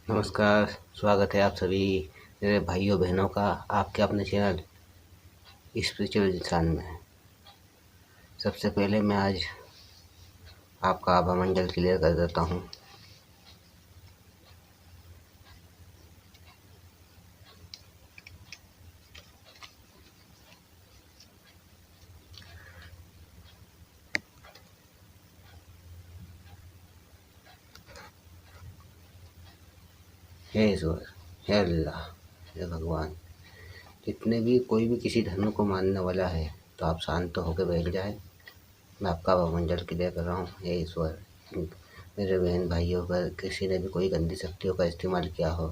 नमस्कार, स्वागत है आप सभी मेरे भाइयों बहनों का आपके अपने चैनल स्पिरिचुअल इंसान में। सबसे पहले मैं आज आपका आभा मंडल क्लियर कर देता हूँ। हे ईश्वर, हे अल्लाह, हे भगवान, जितने भी कोई भी किसी धर्म को मानने वाला है तो आप शांत होकर बैठ जाए। मैं आपका आभा मंडल क्लियर कर रहा हूँ। हे ईश्वर, मेरे बहन भाइयों पर किसी ने भी कोई गंदी शक्तियों का इस्तेमाल किया हो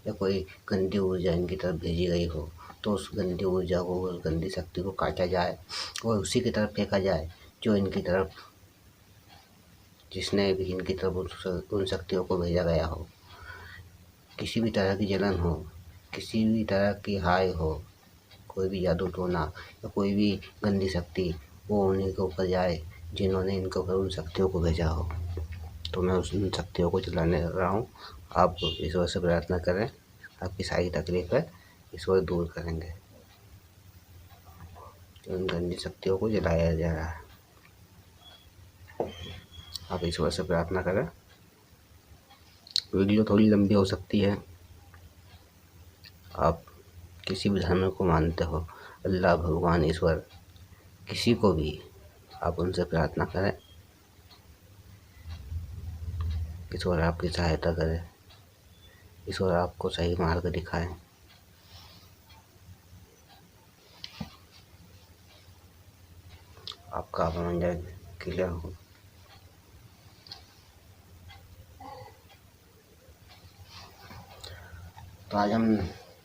या कोई गंदी ऊर्जा इनकी तरफ भेजी गई हो तो उस गंदी ऊर्जा को, उस गंदी शक्ति को काटा जाए और उसी की तरफ फेंका जाए जो इनकी तरफ, जिसने भी इनकी तरफ उन शक्तियों को भेजा गया हो। किसी भी तरह की जलन हो, किसी भी तरह की हाय हो, कोई भी जादू टोना या कोई भी गंदी शक्ति वो उन्हीं के ऊपर जाए जिन्होंने इनके ऊपर उन शक्तियों को भेजा हो। तो मैं उन शक्तियों को जलाने रहा हूँ। आप ईश्वर से प्रार्थना करें, आपकी सारी तकलीफ है ईश्वर दूर करेंगे। उन गंदी शक्तियों को जलाया जा रहा है। आप ईश्वर से प्रार्थना करें। वीडियो थोड़ी लंबी हो सकती है। आप किसी भी धर्म को मानते हो, अल्लाह, भगवान, ईश्वर, किसी को भी आप उनसे प्रार्थना करें। ईश्वर आपकी सहायता करे, ईश्वर आपको सही मार्ग दिखाए। आपका आभा मंडल क्लियर हो। तो आज हम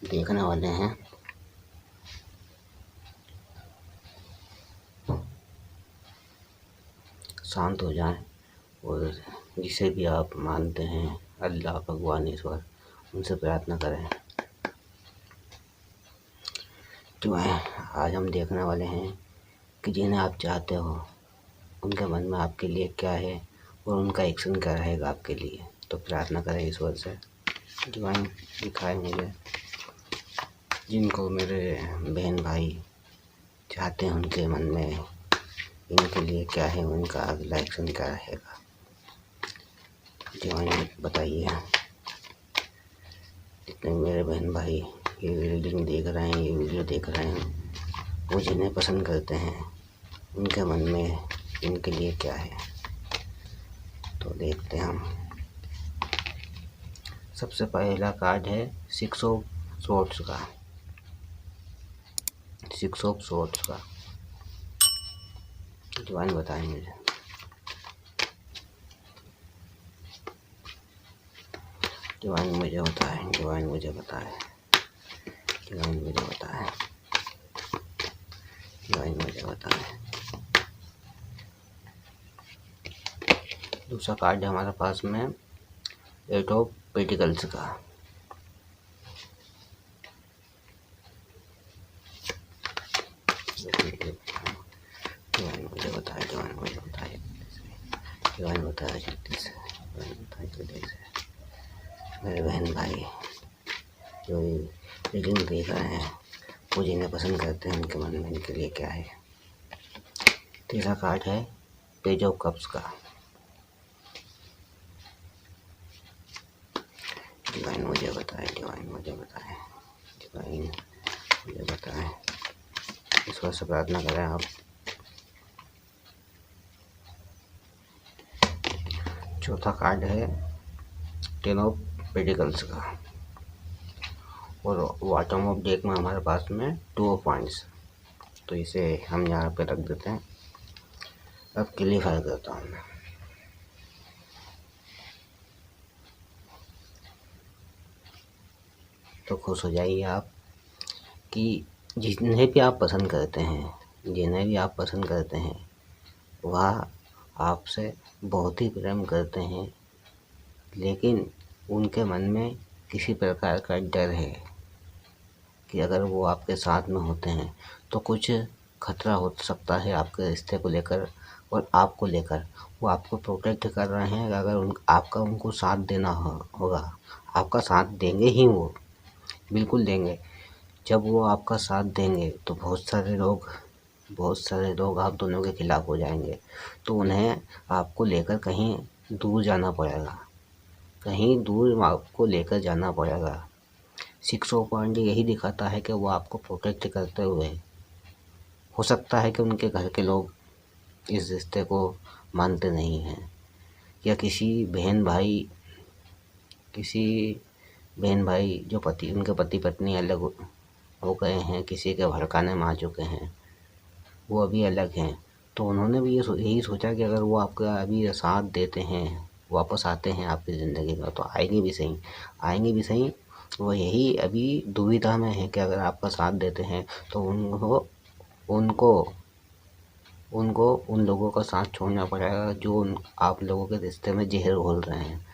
देखने वाले हैं शांत हो जाएं और जिसे भी आप मानते हैं, अल्लाह, भगवान, ईश्वर, उनसे प्रार्थना करें। तो आज हम देखने वाले हैं कि जिन्हें आप चाहते हो उनके मन में आपके लिए क्या है और उनका एक्शन क्या रहेगा आपके लिए। तो प्रार्थना करें ईश्वर से। डिवाइन दिखाए मुझे जिनको मेरे बहन भाई चाहते हैं, उनके मन में इनके लिए क्या है, उनका अगला एक्शन क्या रहेगा। डिवाइन बताइए। जितने मेरे बहन भाई ये रीडिंग देख रहे हैं, ये वीडियो देख रहे हैं, वो जिन्हें पसंद करते हैं उनके मन में इनके लिए क्या है। तो देखते हैं हम। सबसे पहला कार्ड है 6 ऑफ स्वॉर्ड्स का। 6 ऑफ स्वॉर्ड्स का डिवाइन बताएं मुझे। डिवाइन मुझे बताएं, डिवाइन मुझे बताएं, डिवाइन मुझे बताएं, डिवाइन मुझे बताएं। दूसरा कार्ड है हमारे पास में 8 ऑफ पेटिकल्स का। डिवाइन मुझे बताएं, डिवाइन मुझे बताएं, डिवाइन बताएं जल्दी से, डिवाइन बताएं जल्दी से। मेरे बहन भाई जो रीडिंग देख रहे हैं, वो जिन्हें पसंद करते हैं, उनके मन में इनके लिए क्या है। तीसरा कार्ड है पेज ऑफ कप्स का। डिवाइन मुझे बताएं, डिवाइन मुझे बताएं, डिवाइन मुझे बताएं। ईश्वर से प्रार्थना करें आप। चौथा कार्ड है 10 ऑफ पेटिकल्स का और बॉटम ऑफ डेक में हमारे पास में 2 ऑफ वांड्स। तो इसे हम यहाँ पे रख देते हैं। अब क्लियर करता हूँ मैं। तो खुश हो जाइए आप कि जिन्हें भी आप पसंद करते हैं, जिन्हें भी आप पसंद करते हैं, वह आपसे बहुत ही प्रेम करते हैं, लेकिन उनके मन में किसी प्रकार का डर है कि अगर वो आपके साथ में होते हैं तो कुछ खतरा हो सकता है आपके रिश्ते को लेकर और आपको लेकर वो आपको प्रोटेक्ट कर रहे हैं। अगर आपका उनको साथ देना होगा, आपका साथ देंगे ही वो, बिल्कुल देंगे। जब वो आपका साथ देंगे तो बहुत सारे लोग आप दोनों के खिलाफ हो जाएंगे। तो उन्हें आपको लेकर कहीं दूर जाना पड़ेगा, कहीं दूर आपको लेकर जाना पड़ेगा। 6 पॉइंट यही दिखाता है कि वो आपको प्रोटेक्ट करते हुए, हो सकता है कि उनके घर के लोग इस रिश्ते को मानते नहीं हैं, या किसी बहन भाई जो उनके पति पत्नी अलग हो गए हैं, किसी के भड़काने में आ चुके हैं, वो अभी अलग हैं। तो उन्होंने भी यही सोचा कि अगर वो आपका अभी साथ देते हैं, वापस आते हैं आपकी ज़िंदगी में, तो आएंगे भी सही। वो यही अभी दुविधा में है कि अगर आपका साथ देते हैं तो उनको उनको उन लोगों का साथ छोड़ना पड़ेगा जो आप लोगों के रिश्ते में जहर घोल रहे हैं,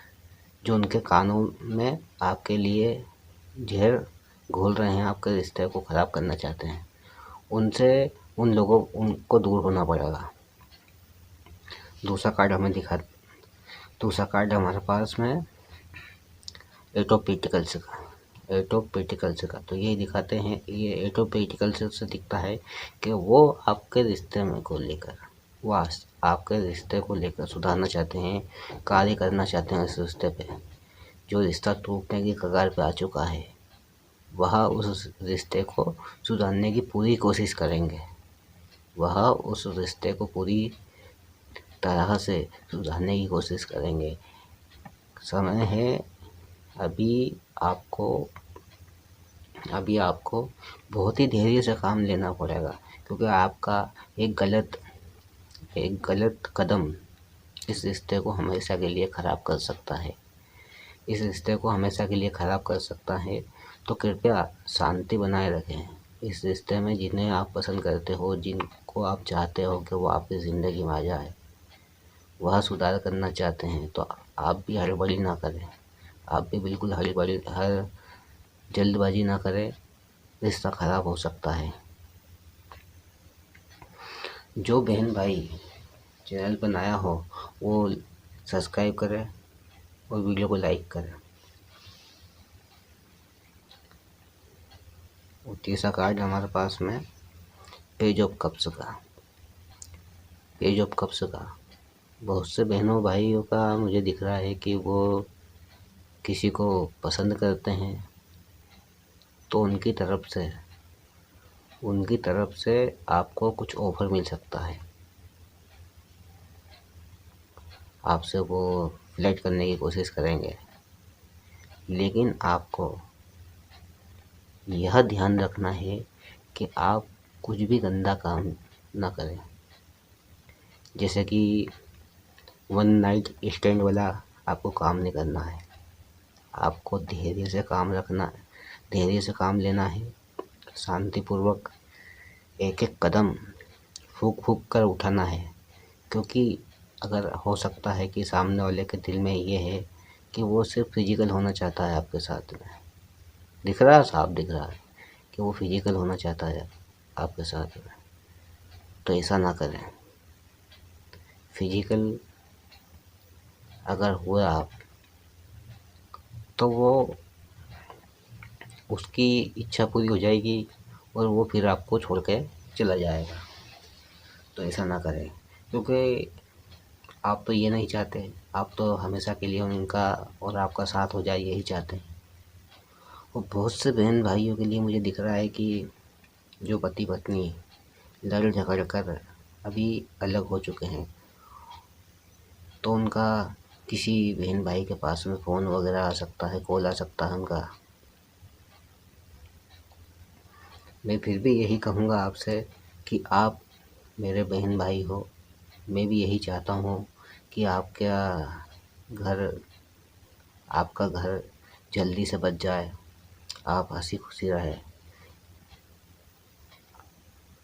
जो उनके कानों में आपके लिए जहर घोल रहे हैं, आपके रिश्ते को ख़राब करना चाहते हैं। उनको दूर होना पड़ेगा। दूसरा कार्ड दूसरा कार्ड हमारे पास में एट ऑफ पेटिकल्स का। तो ये दिखाते हैं, ये एट ऑफ पेटिकल्स से दिखता है कि वो आपके रिश्ते में को लेकर वो आपके रिश्ते को लेकर सुधारना चाहते हैं, कार्य करना चाहते हैं इस रिश्ते पे। जो रिश्ता टूटने की कगार पे आ चुका है, वह उस रिश्ते को सुधारने की पूरी कोशिश करेंगे। वह उस रिश्ते को पूरी तरह से सुधारने की कोशिश करेंगे। समय है, अभी आपको बहुत ही धैर्य से काम लेना पड़ेगा, क्योंकि आपका एक गलत कदम इस रिश्ते को हमेशा के लिए ख़राब कर सकता है। तो कृपया शांति बनाए रखें। इस रिश्ते में जिन्हें आप पसंद करते हो, जिनको आप चाहते हो कि वो आपकी ज़िंदगी में आ जाए, वह सुधार करना चाहते हैं, तो आप भी हड़बड़ी ना करें। आप भी बिल्कुल जल्दबाजी ना करें, रिश्ता ख़राब हो सकता है। जो बहन भाई चैनल पर नया हो वो सब्सक्राइब करें और वीडियो को लाइक करें। और तीसरा कार्ड हमारे पास में पेज ऑफ कप्स का। बहुत से बहनों भाइयों का मुझे दिख रहा है कि वो किसी को पसंद करते हैं, तो उनकी तरफ से आपको कुछ ऑफ़र मिल सकता है। आपसे वो फ्लर्ट करने की कोशिश करेंगे, लेकिन आपको यह ध्यान रखना है कि आप कुछ भी गंदा काम ना करें। जैसे कि वन नाइट स्टैंड वाला आपको काम नहीं करना है। आपको धैर्य से काम लेना है। शांतिपूर्वक एक एक कदम फूक कर उठाना है, क्योंकि अगर हो सकता है कि सामने वाले के दिल में ये है कि वो सिर्फ फिजिकल होना चाहता है आपके साथ में। साफ दिख रहा है कि वो फिजिकल होना चाहता है आपके साथ में। तो ऐसा ना करें। फिजिकल अगर हुआ आप, तो वो उसकी इच्छा पूरी हो जाएगी और वो फिर आपको छोड़ के चला जाएगा। तो ऐसा ना करें, क्योंकि आप तो ये नहीं चाहते। आप तो हमेशा के लिए उनका और आपका साथ हो जाए, यही चाहते हैं। और बहुत से बहन भाइयों के लिए मुझे दिख रहा है कि जो पति पत्नी लड़ झगड़ कर अभी अलग हो चुके हैं, तो उनका किसी बहन भाई के पास में फ़ोन वगैरह आ सकता है, कॉल आ सकता है उनका। मैं फिर भी यही कहूँगा आपसे कि आप मेरे बहन भाई हो। मैं भी यही चाहता हूँ कि घर आपका घर जल्दी से बच जाए, आप हंसी खुशी रहे,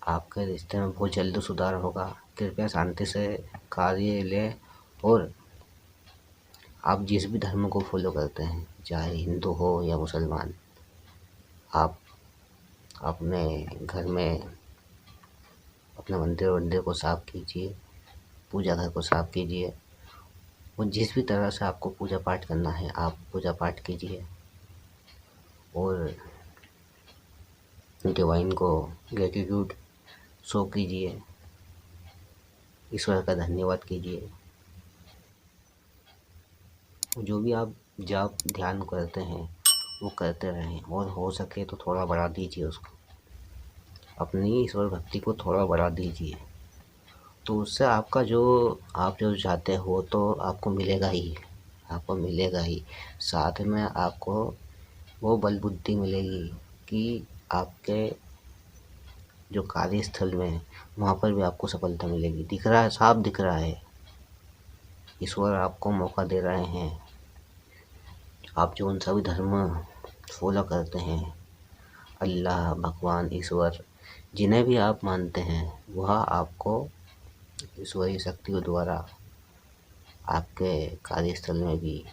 आपके रिश्ते में बहुत जल्द सुधार होगा। कृपया शांति से कार्य लें, और आप जिस भी धर्म को फॉलो करते हैं, चाहे हिंदू हो या मुसलमान, आप अपने घर में अपने मंदिर को साफ कीजिए, पूजा घर को साफ कीजिए और जिस भी तरह से आपको पूजा पाठ करना है आप पूजा पाठ कीजिए और डिवाइन को ग्रेटिट्यूड शो कीजिए, ईश्वर का धन्यवाद कीजिए। जो भी आप जाप ध्यान करते हैं वो करते रहें और हो सके तो थोड़ा बढ़ा दीजिए उसको, अपनी ईश्वर भक्ति को थोड़ा बढ़ा दीजिए। तो उससे आपका जो आप जो चाहते हो तो आपको मिलेगा ही, आपको मिलेगा ही। साथ में आपको वो बल बुद्धि मिलेगी कि आपके जो कार्यस्थल में वहाँ पर भी आपको सफलता मिलेगी। दिख रहा है, साफ दिख रहा है, ईश्वर आपको मौका दे रहे हैं। आप जो उन सभी धर्म फॉलो करते हैं, अल्लाह, भगवान, ईश्वर, जिन्हें भी आप मानते हैं, वह आपको ईश्वरीय शक्तियों द्वारा आपके कार्यस्थल में भी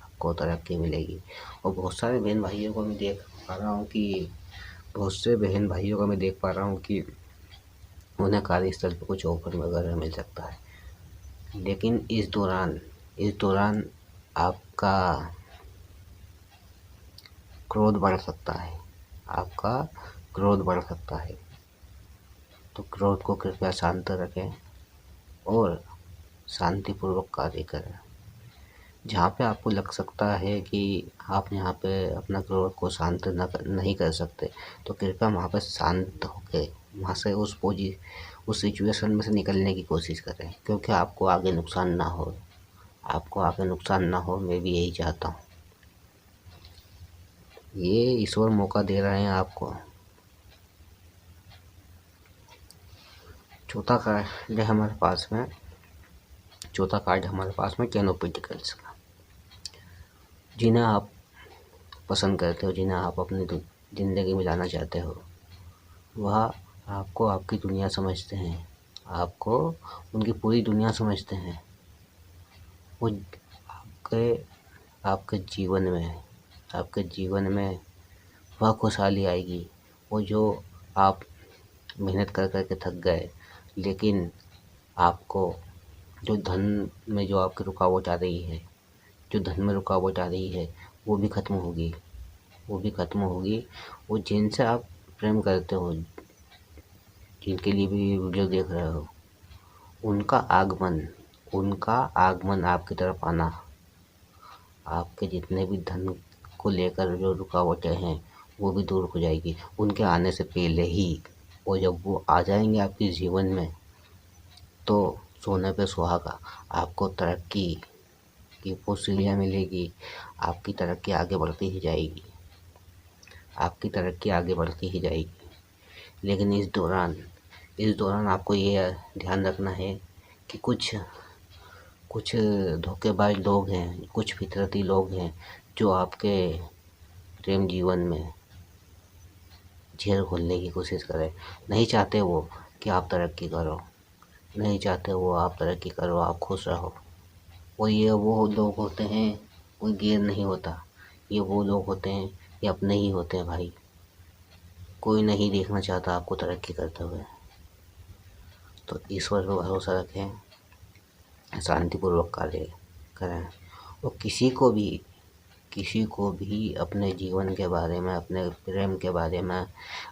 आपको तरक्की मिलेगी। और बहुत सारे बहन भाइयों को मैं देख पा रहा हूँ कि बहुत से बहन भाइयों को मैं देख पा रहा हूँ कि उन्हें कार्यस्थल पर कुछ ऑफर वगैरह मिल सकता है, लेकिन इस दौरान आपका क्रोध बढ़ सकता है, आपका क्रोध बढ़ सकता है। तो क्रोध को कृपया शांत रखें और शांतिपूर्वक कार्य करें। जहाँ पे आपको लग सकता है कि आप यहाँ पे अपना क्रोध को शांत नहीं कर सकते, तो कृपया वहाँ पर शांत होके वहाँ से उस सिचुएशन में से निकलने की कोशिश करें, क्योंकि आपको आगे नुकसान ना हो, मैं भी यही चाहता हूँ। ये ईश्वर मौका दे रहे हैं आपको। चौथा कार्ड है हमारे पास में कैनोपिटिकल्स का। जिन्हें आप पसंद करते हो, जिन्हें आप अपनी ज़िंदगी में लाना चाहते हो, वह आपको आपकी दुनिया समझते हैं, आपको उनकी पूरी दुनिया समझते हैं। वो आपके जीवन में वह खुशहाली आएगी, वो जो आप मेहनत कर के थक गए, लेकिन आपको जो धन में जो आपकी रुकावट आ रही है, वो भी ख़त्म होगी। वो जिनसे आप प्रेम करते हो, जिनके लिए भी ये वीडियो देख रहे हो, उनका आगमन आपकी तरफ आना, आपके जितने भी धन को लेकर जो रुकावटें हैं वो भी दूर हो जाएगी उनके आने से पहले ही। और जब वो आ जाएंगे आपके जीवन में, तो सोने पे सुहागा, आपको तरक्की की वो सीढ़ियाँ मिलेगी, आपकी तरक्की आगे बढ़ती ही जाएगी। लेकिन इस दौरान आपको ये ध्यान रखना है कि कुछ धोखेबाज लोग हैं, कुछ फितरती लोग हैं जो आपके प्रेम जीवन में झेल घोलने की कोशिश करें। नहीं चाहते वो कि आप तरक्की करो, आप खुश रहो। और ये वो लोग होते हैं, कोई गैर नहीं होता, ये वो लोग होते हैं, ये अपने ही होते हैं भाई। कोई नहीं देखना चाहता आपको तरक्की करते हुए। तो ईश्वर पर भरोसा रखें, शांतिपूर्वक कार्य करें और किसी को भी अपने जीवन के बारे में, अपने प्रेम के बारे में,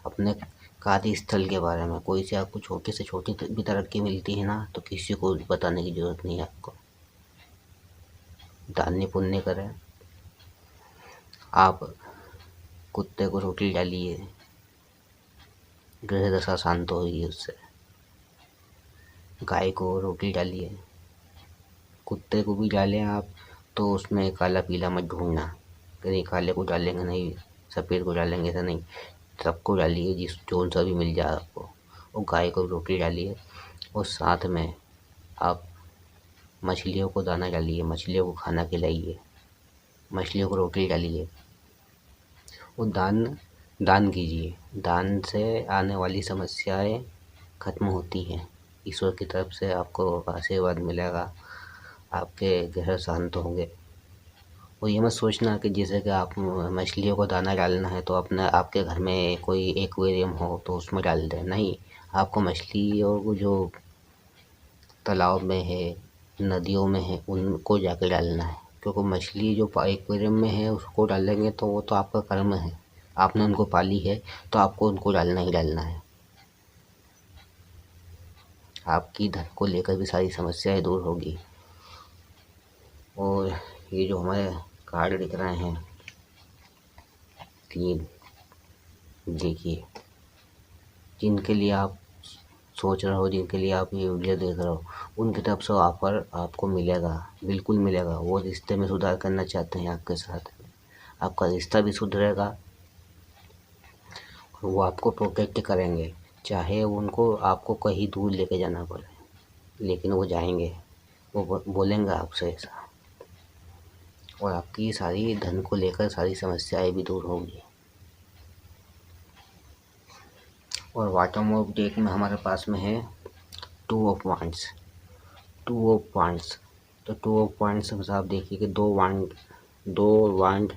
अपने कार्यस्थल के बारे में कोई से आपको छोटी से छोटी भी तरक्की मिलती है ना, तो किसी को बताने की ज़रूरत नहीं है आपको। दान पुण्य करें। आप कुत्ते को रोटी डालिए, ग्रह दशा शांत होगी उससे। गाय को रोटी डालिए, कुत्ते को भी डालें आप, तो उसमें काला पीला मत ढूंढना, कहीं काले को डालेंगे नहीं, सफ़ेद को डालेंगे ऐसा नहीं, सबको डालिए, जोन सा भी मिल जाए आपको। और गाय को रोटी डालिए और साथ में आप मछलियों को दाना डालिए, मछलियों को खाना खिलाइए, मछलियों को रोटी डालिए और दान कीजिए। दान से आने वाली समस्याएं खत्म होती हैं, ईश्वर की तरफ से आपको आशीर्वाद मिलेगा, आपके ग्रह शांत होंगे। और ये मत सोचना कि जैसे कि आप मछलियों को दाना डालना है तो आपके घर में कोई एक्वेरियम हो तो उसमें डाल दें, नहीं। आपको मछलियों को जो तालाब में है, नदियों में है, उनको जाके डालना है। क्योंकि मछली जो एक्वेरियम में है उसको डालेंगे तो वो तो आपका कर्म है, आपने उनको पाली है तो आपको उनको डालना ही डालना है। आपकी धन को लेकर भी सारी समस्याएं दूर होगी। और ये जो हमारे कार्ड दिख रहे हैं 3, देखिए, जिनके लिए आप सोच रहे हो, जिनके लिए आप ये वीडियो देख रहे हो, उनकी तरफ से ऑफर आपको मिलेगा, बिल्कुल मिलेगा। वो रिश्ते में सुधार करना चाहते हैं आपके साथ, आपका रिश्ता भी सुधरेगा, वो आपको प्रोटेक्ट करेंगे, चाहे उनको आपको कहीं दूर लेके जाना पड़े, लेकिन वो जाएंगे, वो बोलेंगे आपसे ऐसा। और आपकी सारी धन को लेकर सारी समस्याएं भी दूर होंगी। और बॉटम ऑफ डेक में हमारे पास में है 2 ऑफ वांड्स। 2 ऑफ वांड्स, तो 2 ऑफ वांड्स में आप देखिए कि दो वांड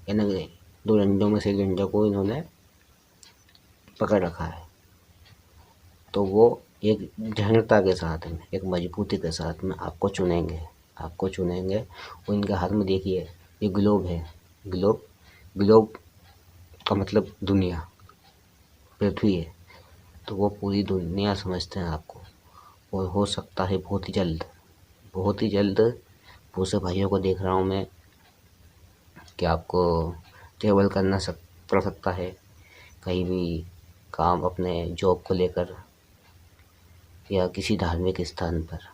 यानी 2 डंडों में से एक डंडे को इन्होंने पकड़ रखा है। तो वो एक दृढ़ता के साथ में, एक मजबूती के साथ में आपको चुनेंगे। और इनके हाथ में देखिए ये ग्लोब है। ग्लोब का मतलब दुनिया, पृथ्वी है। तो वो पूरी दुनिया समझते हैं आपको। और हो सकता है बहुत ही जल्द दूसरे भाइयों को देख रहा हूँ मैं कि आपको ट्रेवल करना पड़ सकता है, कहीं भी काम, अपने जॉब को लेकर या किसी धार्मिक स्थान पर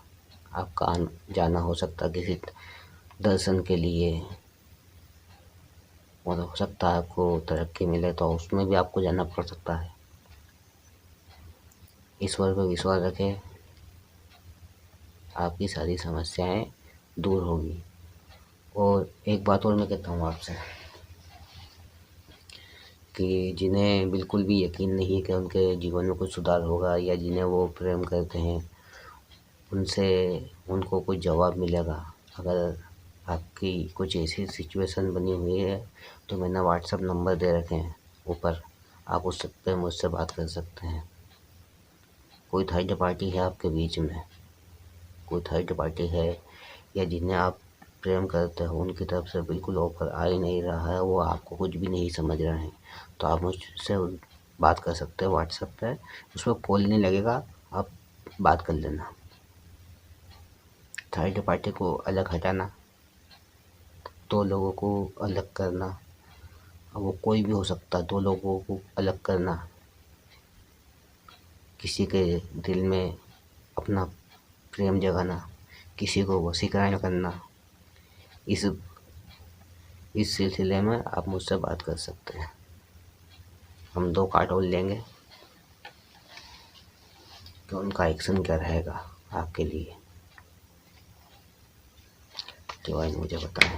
आपका जाना हो सकता है, किसी दर्शन के लिए। और हो सकता है आपको तरक्की मिले तो उसमें भी आपको जाना पड़ सकता है। ईश्वर पर विश्वास रखें, आपकी सारी समस्याएं दूर होगी। और एक बात और मैं कहता हूँ आपसे कि जिन्हें बिल्कुल भी यकीन नहीं है कि उनके जीवन में कुछ सुधार होगा, या जिन्हें वो प्रेम करते हैं, उनको कुछ जवाब मिलेगा। अगर आपकी कुछ ऐसी सिचुएशन बनी हुई है तो मैंने व्हाट्सएप नंबर दे रखे हैं ऊपर, आप उस पर मुझसे बात कर सकते हैं। कोई थर्ड पार्टी है आपके बीच में, कोई थर्ड पार्टी है, या जिन्हें आप प्रेम करते हो उनकी तरफ से बिल्कुल ऑफर आ ही नहीं रहा है, वो आपको कुछ भी नहीं समझ रहे हैं, तो आप मुझसे बात कर सकते हैं व्हाट्सएप पे। उसमें कॉल नहीं लगेगा, आप बात कर लेना। थर्ड पार्टी को अलग हटाना, 2 लोगों को अलग करना, अब वो कोई भी हो सकता है, 2 लोगों को अलग करना, किसी के दिल में अपना प्रेम जगाना, किसी को वशीकरण करना, इस सिलसिले में आप मुझसे बात कर सकते हैं। हम 2 कार्ड और लेंगे कि उनका एक्शन क्या रहेगा आपके लिए। डिवाइन मुझे बताएं।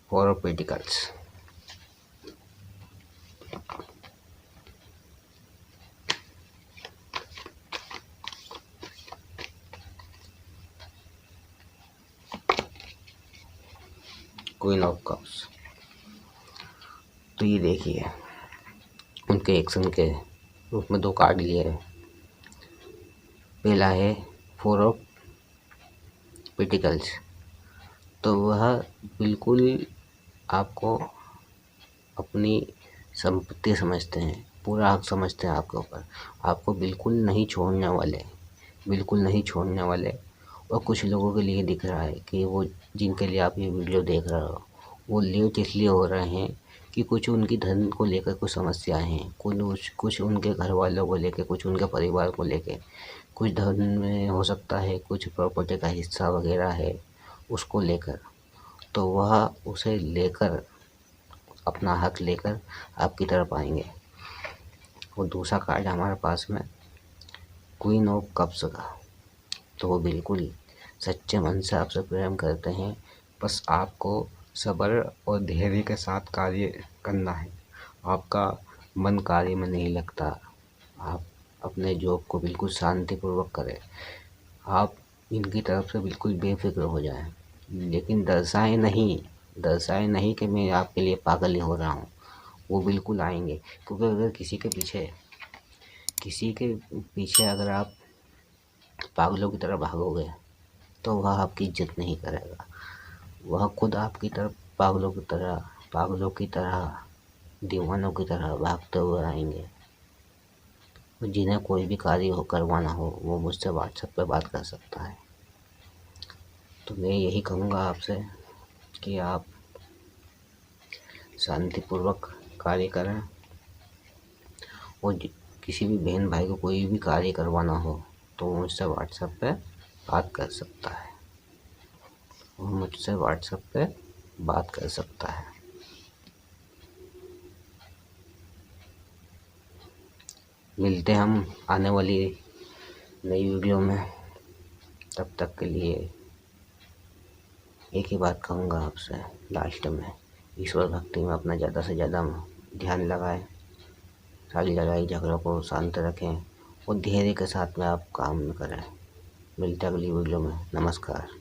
Four of pentacles, queen of cups. तो ये देखिए उनके एक्शन के रूप में 2 कार्ड लिए हैं। पहला है 4 ऑफ पेंटिकल्स, तो वह बिल्कुल आपको अपनी संपत्ति समझते हैं, पूरा हक समझते हैं आपके ऊपर, आपको बिल्कुल नहीं छोड़ने वाले, बिल्कुल नहीं छोड़ने वाले। और कुछ लोगों के लिए दिख रहा है कि वो, जिनके लिए आप ये वीडियो देख रहे हो, वो लेट इसलिए हो रहे हैं कि कुछ उनकी धन को लेकर कुछ समस्याएं हैं, कुछ उनके घर वालों को लेकर, कुछ उनके परिवार को लेकर, कुछ धन में हो सकता है कुछ प्रॉपर्टी का हिस्सा वगैरह है उसको लेकर। तो वह उसे लेकर, अपना हक लेकर आपकी तरफ आएंगे। और दूसरा कार्ड हमारे पास में क्वीन ऑफ कप्स का, तो वो बिल्कुल सच्चे मन से आपसे प्रेम करते हैं, बस आपको सब्र और धैर्य के साथ कार्य करना है। आपका मन कार्य में नहीं लगता, आप अपने जॉब को बिल्कुल शांतिपूर्वक करें, आप इनकी तरफ से बिल्कुल बेफिक्र हो जाएं। लेकिन दर्शाए नहीं कि मैं आपके लिए पागल ही हो रहा हूँ। वो बिल्कुल आएंगे, क्योंकि अगर किसी के पीछे अगर आप पागलों की तरह भागोगे तो वह आपकी इज्जत नहीं करेगा। वह खुद आपकी तरफ पागलों की तरह दीवानों की तरह भागते हुए आएंगे। जिन्हें कोई भी कार्य हो करवाना हो वो मुझसे व्हाट्सएप पे बात कर सकता है। तो मैं यही कहूँगा आपसे कि आप शांतिपूर्वक कार्य करें, और किसी भी बहन भाई को कोई भी कार्य करवाना हो तो वो मुझसे व्हाट्सएप पे बात कर सकता है। मिलते हम आने वाली नई वीडियो में। तब तक के लिए एक ही बात कहूँगा आपसे लास्ट में, ईश्वर भक्ति में अपना ज़्यादा से ज़्यादा ध्यान लगाएं। सारी लड़ाई झगड़ों को शांत रखें और धैर्य के साथ में आप काम करें। मिलते अगली वीडियो में। नमस्कार।